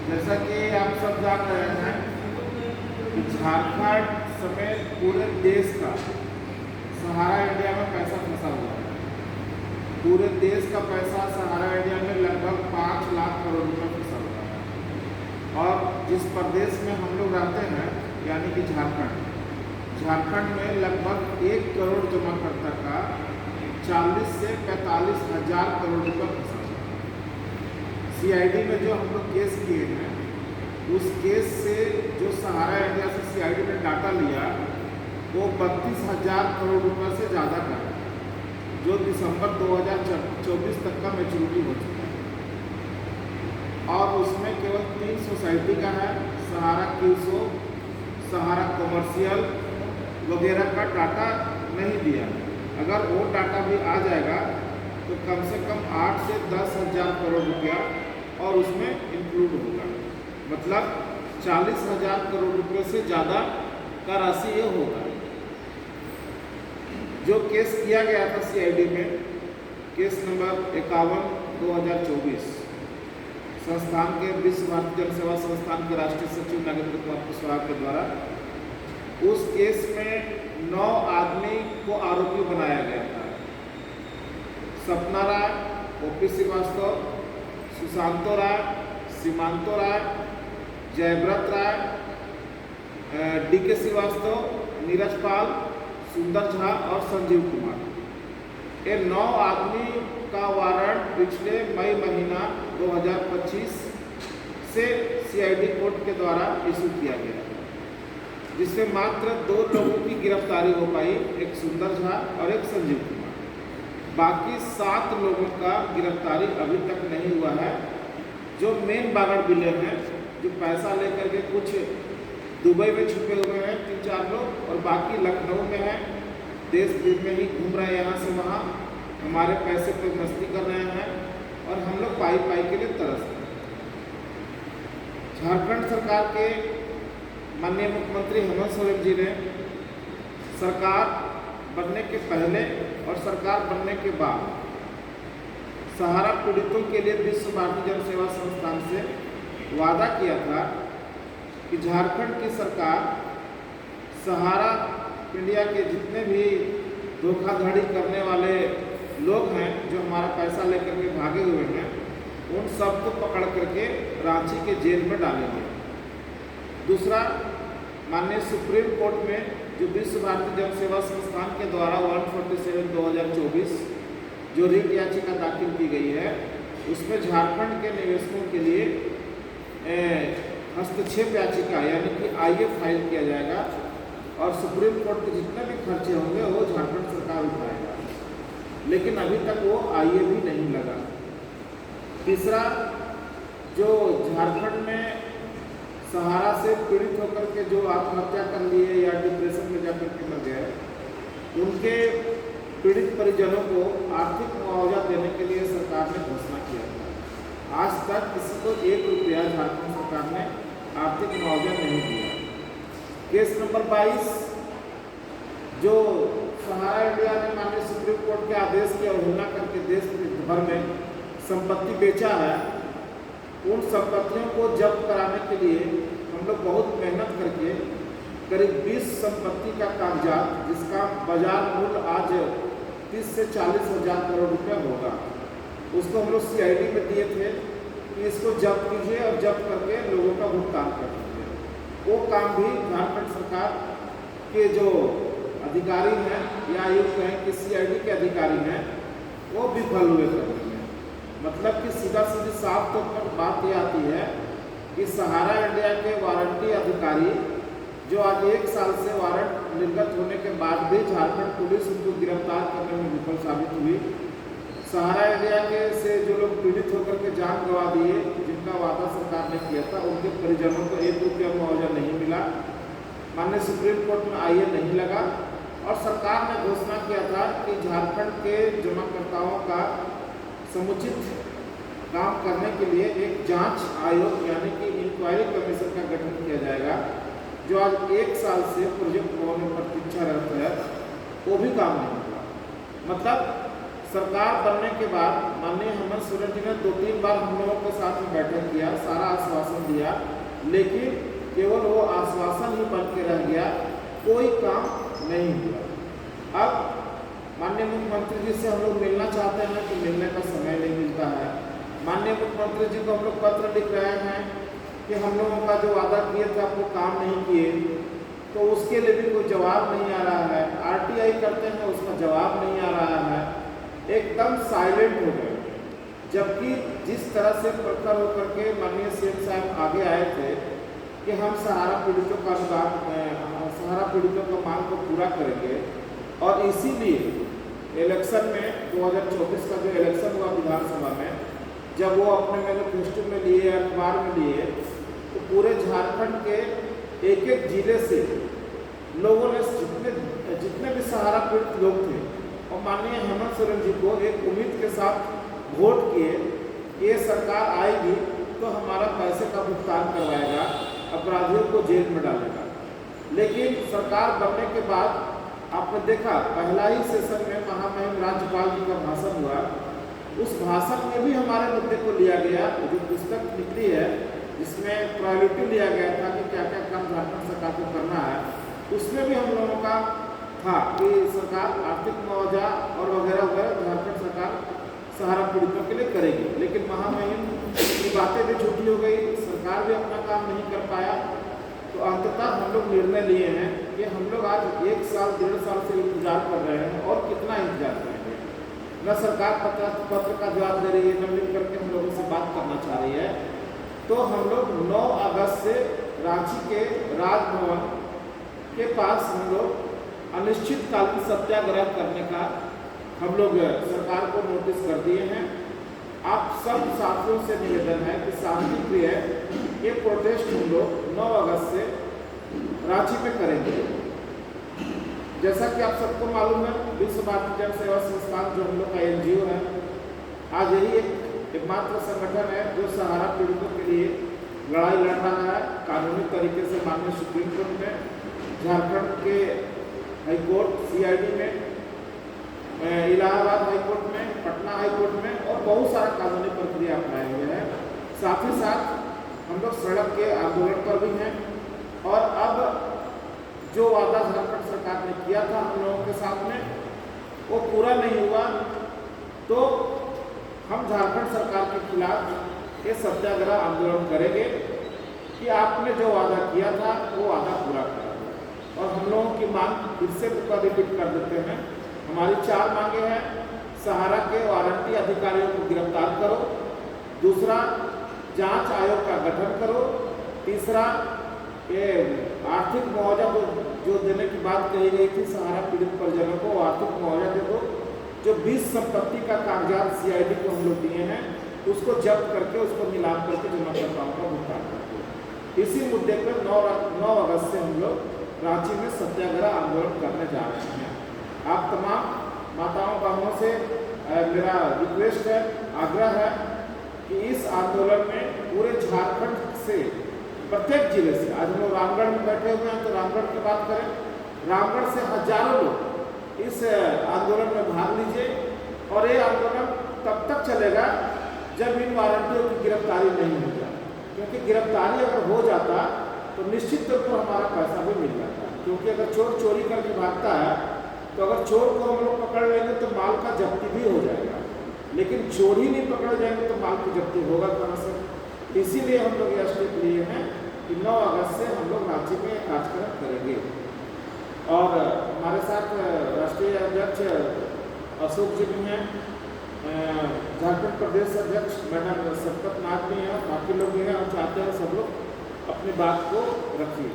जैसा कि आप सब जान रहे हैं कि झारखंड समेत पूरे देश का सहारा इंडिया में पैसा फंसा हुआ है। पूरे देश का पैसा सहारा इंडिया में लगभग 5 लाख करोड़ रुपए फंसा हुआ है। और जिस प्रदेश में हम लोग रहते हैं यानी कि झारखंड में लगभग 1 करोड़ जमाकर्ता का 40 से 45 हजार करोड़ रुपये फंसा हुआ है। सीआईडी में जो हम लोग केस किए हैं उस केस से जो सहारा इंडिया से सीआईडी ने डाटा लिया वो 32,000 करोड़ रुपए से ज़्यादा का है, जो दिसंबर 2024 तक का मैच्योरिटी हो चुका है। और उसमें केवल 3 सोसाइटी का है, सहारा क्यूसो, सहारा कमर्शियल वगैरह का डाटा नहीं दिया। अगर वो डाटा भी आ जाएगा तो कम से कम 8 से 10 हजार करोड़ रुपया और उसमें इंक्लूड होगा, मतलब 40,000 करोड़ रुपये से ज़्यादा का राशि ये होगा। जो केस किया गया था सीआईडी में, केस नंबर 51/2024, संस्थान के विश्व भारती जन सेवा संस्थान के राष्ट्रीय सचिव नागेंद्र कुमार कुशवाहा के द्वारा, उस केस में 9 आदमी को आरोपी बनाया गया था। सपना राय, ओपी श्रीवास्तव, सुशांतो राय, सीमांतो राय, जयव्रत राय, डीके श्रीवास्तव, नीरज पाल, सुंदर झा और संजीव कुमार। ये 9 आदमी का वारंट पिछले मई महीना 2025 से सीआईडी कोर्ट के द्वारा इशू किया गया, जिससे मात्र 2 लोगों की गिरफ्तारी हो पाई, एक सुंदर झा और एक संजीव कुमार। बाकी 7 लोगों का गिरफ्तारी अभी तक नहीं हुआ है। जो मेन बागड़ बिले हैं, जो पैसा लेकर के कुछ दुबई में छुपे हुए हैं 3-4 लोग, और बाकी लखनऊ में हैं, देश भर में ही घूम रहे हैं, यहाँ से वहाँ हमारे पैसे पर मस्ती कर रहे हैं और हम लोग पाई के लिए तरसते हैं। झारखंड सरकार के माननीय मुख्यमंत्री हेमंत सोरेन जी ने सरकार बनने के पहले और सरकार बनने के बाद सहारा पीड़ितों के लिए विश्व भारती जन सेवा संस्थान से वादा किया था कि झारखंड की सरकार सहारा इंडिया के जितने भी धोखाधड़ी करने वाले लोग हैं, जो हमारा पैसा लेकर के भागे हुए हैं, उन सबको पकड़ करके रांची के जेल में डालेंगे। दूसरा, माननीय सुप्रीम कोर्ट में जो विश्व भारती जन सेवा संस्थान के द्वारा 147/2024 जो रिट याचिका दाखिल की गई है, उसमें झारखंड के निवेशकों के लिए हस्तक्षेप याचिका यानी कि आईए फाइल किया जाएगा और सुप्रीम कोर्ट के जितने भी खर्चे होंगे वो झारखंड सरकार उठाएगा, लेकिन अभी तक वो आईए भी नहीं लगा। तीसरा, जो झारखंड में सहारा से पीड़ित होकर के जो आत्महत्या कर लिए या डिप्रेशन में जाकर के मर गए, उनके पीड़ित परिजनों को आर्थिक मुआवजा देने के लिए सरकार ने घोषणा किया था। आज तक किसी को 1 रुपया झारखंड सरकार ने आर्थिक मुआवजा नहीं दिया। केस नंबर 22, जो सहारा इंडिया ने माननीय सुप्रीम कोर्ट के आदेश की अवहेलना करके देश भर में संपत्ति बेचा है, उन संपत्तियों को जब्त कराने के लिए हम लोग बहुत मेहनत करके करीब 20 संपत्ति का कागजात, जिसका बाजार मूल्य आज 30 से 40 हजार करोड़ रुपया होगा, उसको हम लोग सीआईडी में दिए थे कि इसको जब्त कीजिए और जब्त करके लोगों का भुगतान कर दीजिए। वो काम भी झारखंड सरकार के जो अधिकारी हैं या यूँ कहें कि सीआईडी के अधिकारी हैं, वो विफल हुए करते हैं। मतलब कि सीधा सीधी साफ तौर पर बात ये आती है कि सहारा इंडिया के वारंटी अधिकारी जो आज 1 साल से वारंट निर्गत होने के बाद भी झारखंड पुलिस उनको गिरफ्तार करने में विफल साबित हुई। सहारा इंडिया के से जो लोग पीड़ित होकर के जान गंवा दिए, जिनका वादा सरकार ने किया था, उनके परिजनों को 1 रुपया मुआवजा नहीं मिला। माननीय सुप्रीम कोर्ट में आईए नहीं लगा और सरकार ने घोषणा किया था कि झारखंड के जमाकर्ताओं का समुचित काम करने के लिए एक जांच आयोग यानी कि इंक्वायरी कमीशन का गठन किया जाएगा, जो आज 1 साल से प्रोजेक्ट भवन में प्रतीक्षारत है, वो भी काम नहीं हुआ। मतलब सरकार बनने के बाद माननीय हेमंत सोरेन जी ने 2-3 बार हम लोगों के साथ में बैठक किया, सारा आश्वासन दिया, लेकिन केवल वो आश्वासन ही बन के रह गया, कोई काम नहीं हुआ। अब माननीय मुख्यमंत्री जी से हम लोग मिलना चाहते हैं कि मिलने का समय नहीं मिलता है। माननीय मुख्यमंत्री जी को हम लोग पत्र लिख रहे हैं कि हम लोगों का जो वादा किए थे आप वो काम नहीं किए, तो उसके लिए भी कोई जवाब नहीं आ रहा है। आरटीआई करते हैं, उसका जवाब नहीं आ रहा है, एकदम साइलेंट हो गए। जबकि जिस तरह से प्रखर होकर के माननीय सीएम साहब आगे आए थे कि हम सहारा पीड़ितों का सहारा पीड़ितों की मांग को पूरा करेंगे, और इसीलिए इलेक्शन में 2024 का जो इलेक्शन हुआ विधानसभा में, जब वो अपने मैनिफेस्टो में लिए, अखबार में लिए, तो पूरे झारखंड के एक एक जिले से लोगों ने जितने भी सहारा पीड़ित लोग थे और माननीय हेमंत सोरेन जी को एक उम्मीद के साथ वोट किए कि ये सरकार आएगी तो हमारा पैसे का भुगतान करवाएगा, अपराधियों को जेल में डालेगा। लेकिन सरकार बनने के बाद आपने देखा, पहला ही सेशन में महामहिम राज्यपाल जी का भाषण हुआ, उस भाषण में भी हमारे मुद्दे को लिया गया। जो पुस्तक निकली है जिसमें प्रायोरिटी लिया गया था कि क्या क्या काम झारखंड सरकार को करना है, उसमें भी हम लोगों का था कि सरकार आर्थिक मुआवजा और वगैरह वगैरह झारखंड सरकार सहारा पीड़ितों के लिए करेगी। लेकिन महामहिम की बातें भी झूठी हो गई, सरकार भी अपना काम नहीं कर पाया। तो अंततः हम लोग निर्णय लिए हैं कि हम लोग आज 1 साल 1.5 साल से इंतजार कर रहे हैं, और कितना इंतजार करेंगे। न सरकार पत्र का जवाब दे रही है, न मिल करके हम लोगों से बात करना चाह रही है। तो हम लोग 9 अगस्त से रांची के राजभवन के पास हम लोग अनिश्चितकालीन सत्याग्रह करने का हम लोग सरकार को नोटिस कर दिए हैं। आप सब साथियों से निवेदन है कि शांतिप्रिय ये प्रोटेस्ट हम लोग 9 अगस्त से रांची में करेंगे। जैसा कि आप सबको मालूम है, विश्व भारती जन सेवा संस्थान जो हम लोग का NGO है, आज यही एकमात्र संगठन है जो सहारा पीड़ितों के लिए लड़ाई लड़ रहा है कानूनी तरीके से। माननीय सुप्रीम कोर्ट में, झारखंड के हाईकोर्ट CID में, इलाहाबाद हाईकोर्ट में, पटना हाईकोर्ट में, और बहुत सारा कानूनी प्रक्रिया अपनाए हुए हैं। साथ ही साथ हम लोग सड़क के आंदोलन पर भी हैं। और अब जो वादा झारखंड सरकार ने किया था हम लोगों के साथ में, वो पूरा नहीं हुआ, तो हम झारखंड सरकार के खिलाफ ये सत्याग्रह आंदोलन करेंगे कि आपने जो वादा किया था वो वादा पूरा करा। और हम लोगों की मांग फिर से रिपीट कर देते हैं। हमारी 4 मांगे हैं। सहारा के वारंटी अधिकारियों को गिरफ्तार करो, दूसरा जांच आयोग का गठन करो, तीसरा ये आर्थिक मुआवजा जो देने की बात कही गई थी सहारा पीड़ित परिजनों को, आर्थिक मुआवजा दे दो। जो 20 संपत्ति का कागजात CID को हम लोग दिए हैं, उसको जब्त करके उसको नीलाम करके जमाकर्ताओं का भुगतान करते। इसी मुद्दे पर 9 अगस्त से हम लोग रांची में सत्याग्रह आंदोलन करने जा रहे हैं। आप तमाम माताओं बहनों से मेरा रिक्वेस्ट है, आग्रह है कि इस आंदोलन में पूरे झारखंड से, प्रत्येक जिले से, आज हम लोग रामगढ़ में बैठे हुए हैं तो रामगढ़ की बात करें, रामगढ़ से हजारों लोग इस आंदोलन में भाग लीजिए। और ये आंदोलन तब तक चलेगा जब इन वारंटियों की गिरफ्तारी नहीं हो जाए, क्योंकि गिरफ्तारी अगर हो जाता तो निश्चित तौर पर हमारा पैसा भी मिल जाता। क्योंकि अगर चोर चोरी करके भागता है तो अगर चोर को हम लोग पकड़ लेंगे तो माल का जब्ती भी हो जाएगा, लेकिन चोर ही नहीं पकड़ जाएंगे तो माल की जब्ती होगा कहाँ से। इसीलिए हम लोग यह स्टेप लिए हैं कि 9 अगस्त से हम लोग रांची में कार्यक्रम करेंगे। और हमारे साथ राष्ट्रीय अध्यक्ष अशोक जी भी हैं, झारखंड प्रदेश अध्यक्ष मैडम सतपथ नाथ भी हैं, बाकी लोग भी हैं। हम चाहते हैं सब लोग अपनी बात को रखिए।